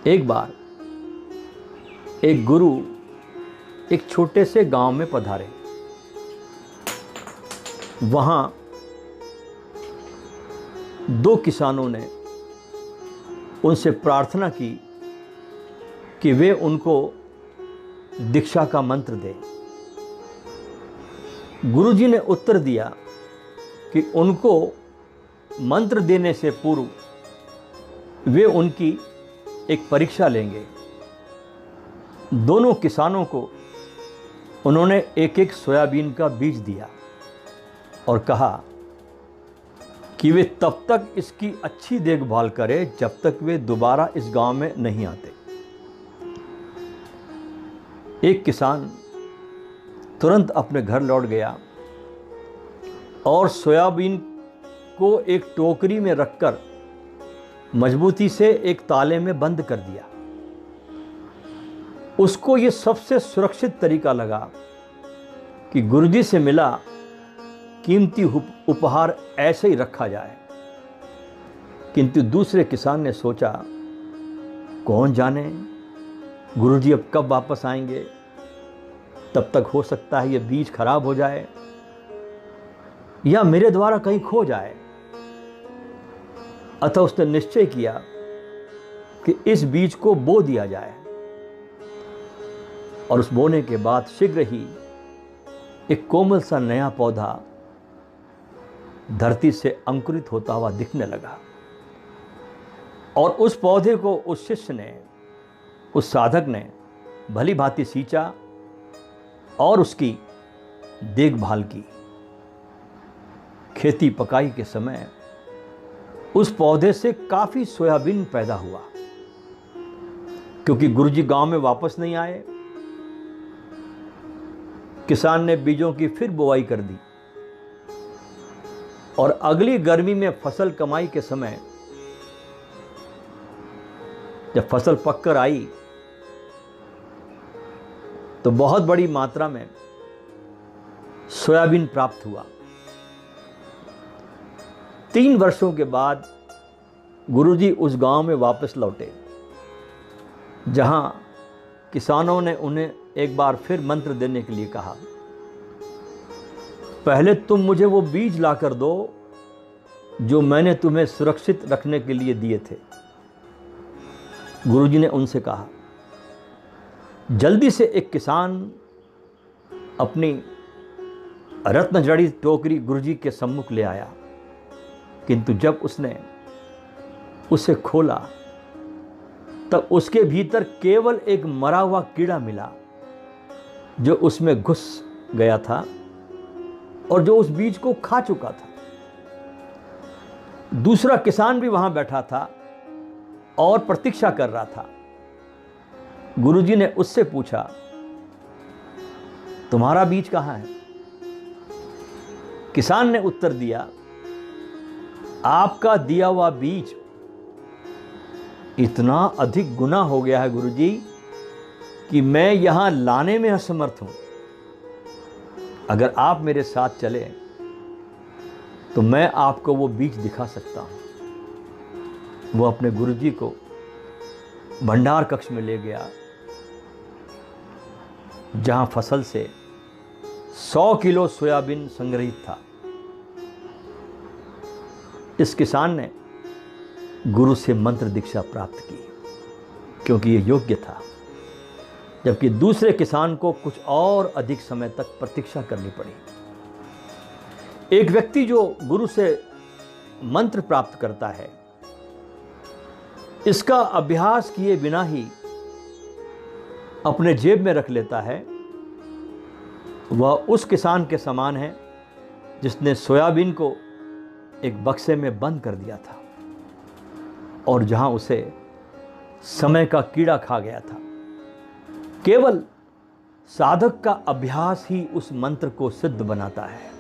एक बार एक गुरु एक छोटे से गांव में पधारे। वहां दो किसानों ने उनसे प्रार्थना की कि वे उनको दीक्षा का मंत्र दें। गुरुजी ने उत्तर दिया कि उनको मंत्र देने से पूर्व वे उनकी एक परीक्षा लेंगे। दोनों किसानों को उन्होंने एक एक सोयाबीन का बीज दिया और कहा कि वे तब तक इसकी अच्छी देखभाल करें जब तक वे दोबारा इस गांव में नहीं आते। एक किसान तुरंत अपने घर लौट गया और सोयाबीन को एक टोकरी में रखकर मजबूती से एक ताले में बंद कर दिया। उसको ये सबसे सुरक्षित तरीका लगा कि गुरुजी से मिला कीमती उपहार ऐसे ही रखा जाए। किंतु दूसरे किसान ने सोचा, कौन जाने गुरुजी अब कब वापस आएंगे, तब तक हो सकता है ये बीज खराब हो जाए या मेरे द्वारा कहीं खो जाए। अतः उसने निश्चय किया कि इस बीज को बो दिया जाए और उस बोने के बाद शीघ्र ही एक कोमल सा नया पौधा धरती से अंकुरित होता हुआ दिखने लगा। और उस पौधे को उस शिष्य ने, उस साधक ने भली भांति सींचा और उसकी देखभाल की। खेती पकाई के समय उस पौधे से काफी सोयाबीन पैदा हुआ। क्योंकि गुरुजी गांव में वापस नहीं आए, किसान ने बीजों की फिर बुआई कर दी और अगली गर्मी में फसल कमाई के समय जब फसल पककर आई तो बहुत बड़ी मात्रा में सोयाबीन प्राप्त हुआ। 3 वर्षों के बाद गुरुजी उस गांव में वापस लौटे, जहां किसानों ने उन्हें एक बार फिर मंत्र देने के लिए कहा। पहले तुम मुझे वो बीज लाकर दो जो मैंने तुम्हें सुरक्षित रखने के लिए दिए थे। गुरुजी ने उनसे कहा। जल्दी से एक किसान अपनी रत्न जड़ित टोकरी गुरुजी के सम्मुख ले आया, किंतु जब उसने उसे खोला तब उसके भीतर केवल एक मरा हुआ कीड़ा मिला जो उसमें घुस गया था और जो उस बीज को खा चुका था। दूसरा किसान भी वहां बैठा था और प्रतीक्षा कर रहा था। गुरुजी ने उससे पूछा, तुम्हारा बीज कहां है? किसान ने उत्तर दिया, आपका दिया हुआ बीज इतना अधिक गुना हो गया है गुरुजी कि मैं यहां लाने में असमर्थ हूं। अगर आप मेरे साथ चले तो मैं आपको वो बीज दिखा सकता हूं। वो अपने गुरुजी को भंडार कक्ष में ले गया, जहां फसल से 100 किलो सोयाबीन संग्रहित था। इस किसान ने गुरु से मंत्र दीक्षा प्राप्त की क्योंकि ये योग्य था, जबकि दूसरे किसान को कुछ और अधिक समय तक प्रतीक्षा करनी पड़ी। एक व्यक्ति जो गुरु से मंत्र प्राप्त करता है, इसका अभ्यास किए बिना ही अपने जेब में रख लेता है, वह उस किसान के समान है जिसने सोयाबीन को एक बक्से में बंद कर दिया था और जहां उसे समय का कीड़ा खा गया था। केवल साधक का अभ्यास ही उस मंत्र को सिद्ध बनाता है।